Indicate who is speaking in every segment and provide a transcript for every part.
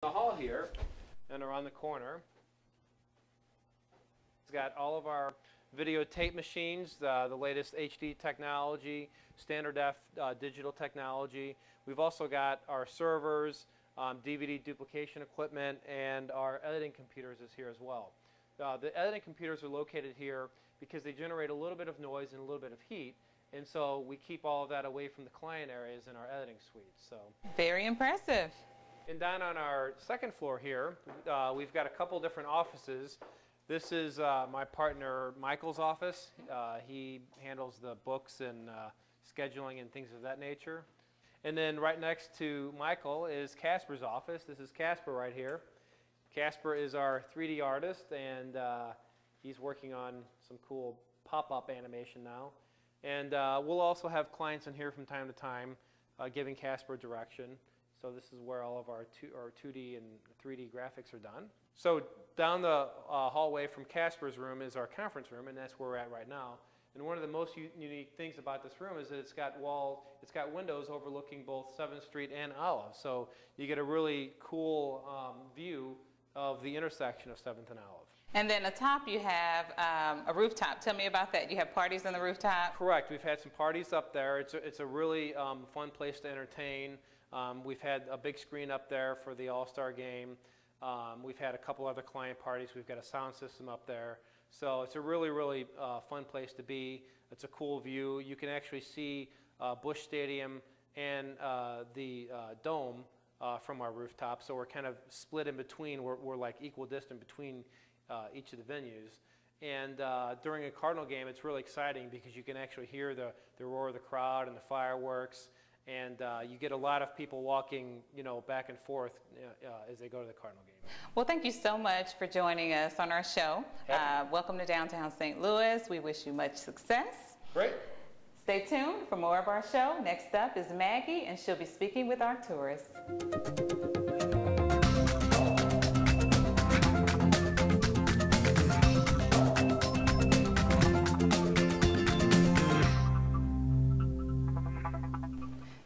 Speaker 1: The hall here and around the corner, it's got all of our videotape machines, the latest HD technology, standard def digital technology. We've also got our servers, DVD duplication equipment, and our editing computers is here as well. The editing computers are located here because they generate a little bit of noise and a little bit of heat, and so we keep all of that away from the client areas in our editing suite. So
Speaker 2: very impressive.
Speaker 1: And down on our second floor here, we've got a couple different offices. This is my partner Michael's office. He handles the books and scheduling and things of that nature. And then right next to Michael is Casper's office. This is Casper right here. Casper is our 3D artist, and he's working on some cool pop-up animation now. And we'll also have clients in here from time to time giving Casper direction. So this is where all of our 2D and 3D graphics are done. So down the hallway from Casper's room is our conference room, and that's where we're at right now. And one of the most unique things about this room is that it's got windows overlooking both 7th Street and Olive. So you get a really cool view of the intersection of 7th and Olive.
Speaker 2: And then atop you have a rooftop. Tell me about that. You have parties on the rooftop?
Speaker 1: Correct. We've had some parties up there. It's a really fun place to entertain. We've had a big screen up there for the All-Star game. We've had a couple other client parties. We've got a sound system up there. So it's a really, really fun place to be. It's a cool view. You can actually see Busch Stadium and the Dome from our rooftop. So we're kind of split in between. We're like equal distant between each of the venues. And during a Cardinal game, it's really exciting because you can actually hear the roar of the crowd and the fireworks. And you get a lot of people walking, back and forth as they go to the Cardinal game.
Speaker 2: Well, thank you so much for joining us on our show. Welcome to downtown St. Louis. We wish you much success.
Speaker 1: Great.
Speaker 2: Stay tuned for more of our show. Next up is Maggie, and she'll be speaking with our tourists.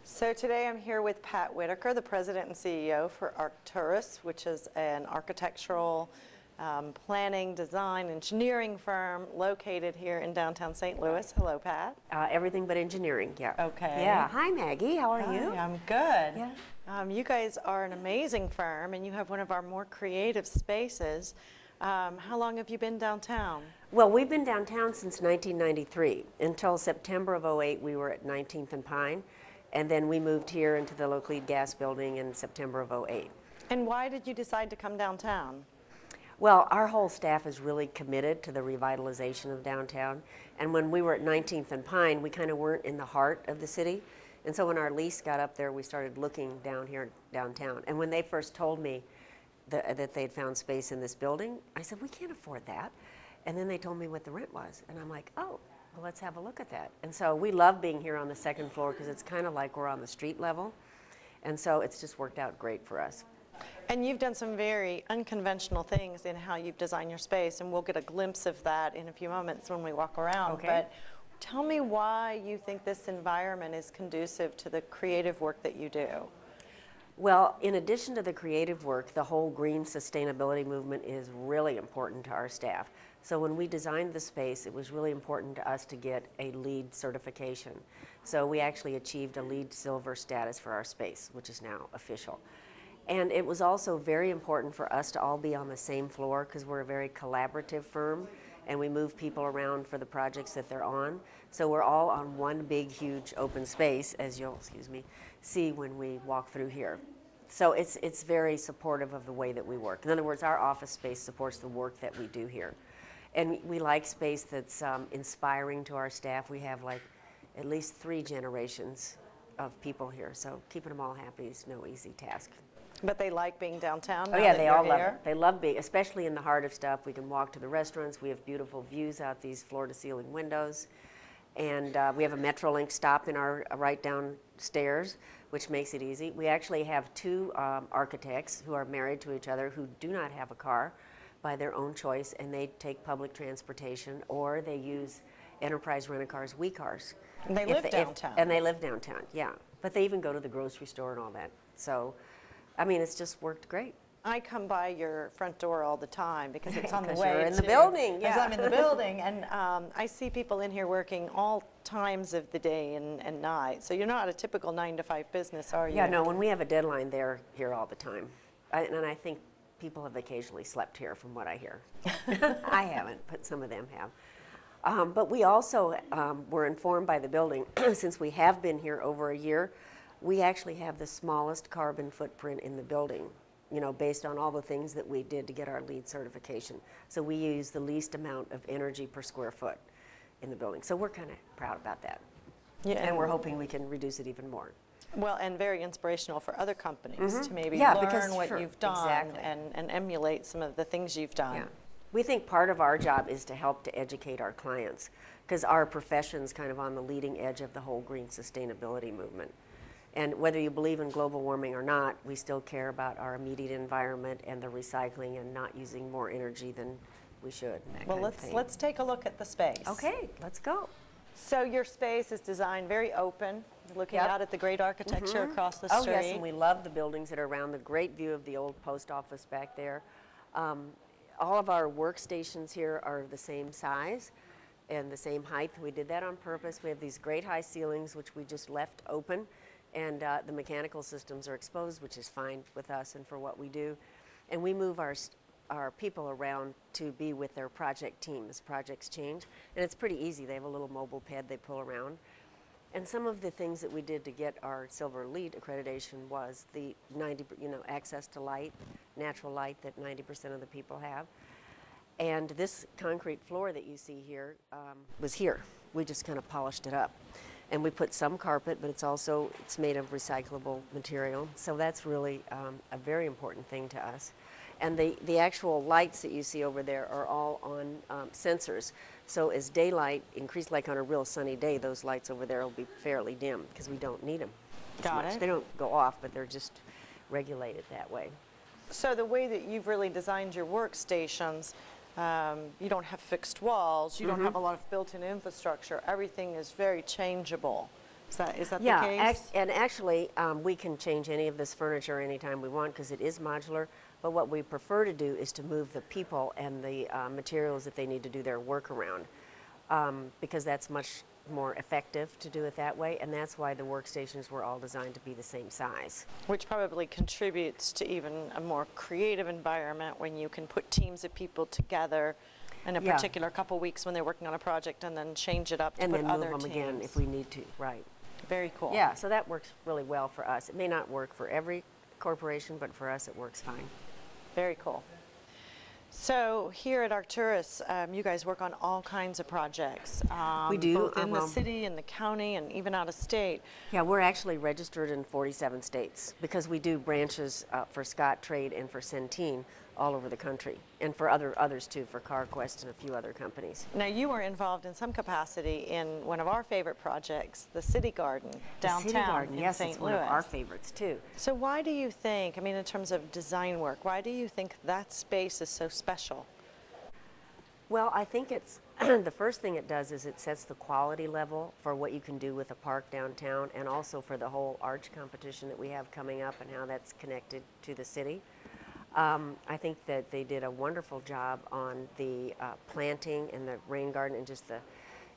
Speaker 3: So today I'm here with Pat Whitaker, the President and CEO for Arcturus, which is an architectural planning, design, engineering firm located here in downtown St. Louis. Hello, Pat.
Speaker 4: Everything but engineering, yeah.
Speaker 3: Okay.
Speaker 4: Yeah. Hi, Maggie. How are you?
Speaker 3: I'm good.
Speaker 4: Yeah.
Speaker 3: You guys are an amazing firm, and you have one of our more creative spaces. How long have you been downtown?
Speaker 4: Well, we've been downtown since 1993. Until September of '08, we were at 19th and Pine. And then we moved here into the Loclean Gas Building in September of '08.
Speaker 3: And why did you decide to come downtown?
Speaker 4: Well, our whole staff is really committed to the revitalization of downtown. And when we were at 19th and Pine, we kind of weren't in the heart of the city. And so when our lease got up there, we started looking down here downtown. And when they first told me that they'd found space in this building, I said, we can't afford that. And then they told me what the rent was. And I'm like, oh. Well, let's have a look at that. And so we love being here on the second floor because it's kind of like we're on the street level. And so it's just worked out great for us.
Speaker 3: And you've done some very unconventional things in how you've designed your space, and we'll get a glimpse of that in a few moments when we walk around.
Speaker 4: Okay.
Speaker 3: But tell me why you think this environment is conducive to the creative work that you do.
Speaker 4: Well, in addition to the creative work, the whole green sustainability movement is really important to our staff. So when we designed the space, it was really important to us to get a LEED certification. So we actually achieved a LEED Silver status for our space, which is now official. And it was also very important for us to all be on the same floor because we're a very collaborative firm and we move people around for the projects that they're on. So we're all on one big, huge open space, as you'll, see when we walk through here. So it's very supportive of the way that we work. In other words, our office space supports the work that we do here. And we like space that's inspiring to our staff. We have like at least 3 generations of people here. So keeping them all happy is no easy task.
Speaker 3: But they like being downtown now
Speaker 4: Oh yeah,
Speaker 3: that
Speaker 4: they
Speaker 3: you're
Speaker 4: all love
Speaker 3: here?
Speaker 4: it. They love being, especially in the heart of stuff. We can walk to the restaurants. We have beautiful views out these floor-to-ceiling windows. And we have a Metrolink stop in our right downstairs, which makes it easy. We actually have 2 architects who are married to each other who do not have a car by their own choice, and they take public transportation or they use Enterprise Rent-A-Cars, WeCars.
Speaker 3: And they live downtown.
Speaker 4: And they live downtown, yeah. But they even go to the grocery store and all that. So I mean, it's just worked great.
Speaker 3: I come by your front door all the time because it's on the
Speaker 4: 'Cause
Speaker 3: way
Speaker 4: you're in the
Speaker 3: to-
Speaker 4: building,
Speaker 3: because
Speaker 4: yeah.
Speaker 3: I'm in the building, and I see people in here working all times of the day and night. So you're not a typical 9-to-5 business, are you?
Speaker 4: Yeah, no, when we have a deadline, they're here all the time. And I think people have occasionally slept here from what I hear. I haven't, but some of them have. But we also were informed by the building, since we have been here over a year, we actually have the smallest carbon footprint in the building, you know, based on all the things that we did to get our LEED certification. So we use the least amount of energy per square foot in the building. So we're kind of proud about that.
Speaker 3: Yeah,
Speaker 4: And we're hoping we can reduce it even more.
Speaker 3: well, and very inspirational for other companies to maybe
Speaker 4: Yeah, because
Speaker 3: learn what
Speaker 4: sure,
Speaker 3: you've done
Speaker 4: exactly.
Speaker 3: and emulate some of the things you've done.
Speaker 4: Yeah. We think part of our job is to help to educate our clients, because our profession's kind of on the leading edge of the whole green sustainability movement. And whether you believe in global warming or not, we still care about our immediate environment and the recycling and not using more energy than we should. And that
Speaker 3: Well,
Speaker 4: kind of thing.
Speaker 3: let's take a look at the space.
Speaker 4: Okay, let's go.
Speaker 3: So your space is designed very open, looking
Speaker 4: Yep.
Speaker 3: out at the great architecture across the
Speaker 4: Oh,
Speaker 3: street.
Speaker 4: yes, and we love the buildings that are around, the great view of the old post office back there. All of our workstations here are the same size and the same height. We did that on purpose. We have these great high ceilings, which we just left open, and the mechanical systems are exposed, which is fine with us and for what we do. And we move our people around to be with their project team as projects change. And it's pretty easy. They have a little mobile pad they pull around. And some of the things that we did to get our Silver LEED accreditation was the access to light, natural light that 90% of the people have. And this concrete floor that you see here was here. We just kind of polished it up. And we put some carpet, but it's made of recyclable material. So that's really a very important thing to us. And the actual lights that you see over there are all on sensors. So as daylight increases, like on a real sunny day, those lights over there will be fairly dim because we don't need them as
Speaker 3: Got
Speaker 4: much.
Speaker 3: it.
Speaker 4: They don't go off, but they're just regulated that way.
Speaker 3: So the way that you've really designed your workstations, you don't have fixed walls, you don't have a lot of built-in infrastructure. Everything is very changeable. Is that the case?
Speaker 4: And actually, we can change any of this furniture anytime we want because it is modular. But what we prefer to do is to move the people and the materials that they need to do their work around, because that's much more effective to do it that way. And that's why the workstations were all designed to be the same size.
Speaker 3: Which probably contributes to even a more creative environment when you can put teams of people together in a
Speaker 4: Yeah.
Speaker 3: particular couple weeks when they're working on a project and then change it up to
Speaker 4: And
Speaker 3: put
Speaker 4: then
Speaker 3: other
Speaker 4: move them
Speaker 3: teams.
Speaker 4: again if we need to, right.
Speaker 3: Very cool.
Speaker 4: Yeah, so that works really well for us. It may not work for every corporation, but for us it works fine.
Speaker 3: Very cool. So here at Arcturus, you guys work on all kinds of projects.
Speaker 4: We do,
Speaker 3: Both in the
Speaker 4: well-
Speaker 3: city and the county and even out of state.
Speaker 4: Yeah, we're actually registered in 47 states because we do branches for Scottrade and for Centene all over the country, and for others too, for CarQuest and a few other companies.
Speaker 3: Now you were involved in some capacity in one of our favorite projects, the City Garden downtown
Speaker 4: The City Garden,
Speaker 3: in
Speaker 4: yes,
Speaker 3: St.
Speaker 4: it's
Speaker 3: Louis.
Speaker 4: one of our favorites too.
Speaker 3: So why do you think, I mean in terms of design work, why do you think that space is so special?
Speaker 4: Well, I think it's the first thing it does is it sets the quality level for what you can do with a park downtown, and also for the whole arch competition that we have coming up and how that's connected to the city. I think that they did a wonderful job on the planting and the rain garden, and just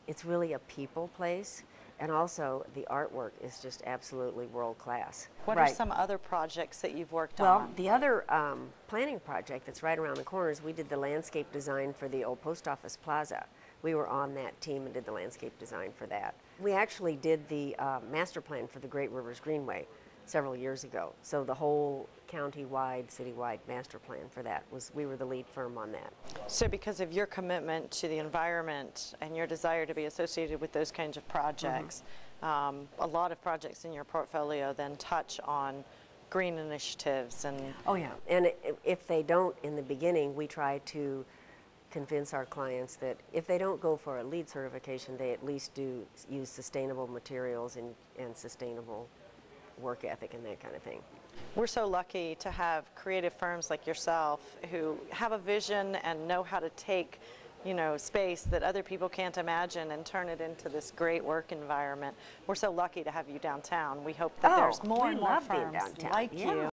Speaker 4: it's really a people place. And also the artwork is just absolutely world class.
Speaker 3: What are some other projects that you've worked
Speaker 4: Well,
Speaker 3: on?
Speaker 4: the other planning project that's right around the corner is we did the landscape design for the old post office plaza. We were on that team and did the landscape design for that. We actually did the master plan for the Great Rivers Greenway several years ago. So the whole county-wide, city-wide master plan for that we were the lead firm on that.
Speaker 3: So because of your commitment to the environment and your desire to be associated with those kinds of projects, a lot of projects in your portfolio then touch on green initiatives and...
Speaker 4: Oh yeah, and if they don't in the beginning, we try to convince our clients that if they don't go for a LEED certification, they at least do use sustainable materials and sustainable work ethic and that kind of thing.
Speaker 3: We're so lucky to have creative firms like yourself who have a vision and know how to take, space that other people can't imagine and turn it into this great work environment. We're so lucky to have you downtown. We hope that there's more
Speaker 4: we
Speaker 3: and more
Speaker 4: love being
Speaker 3: firms
Speaker 4: downtown.
Speaker 3: like
Speaker 4: Yeah.
Speaker 3: you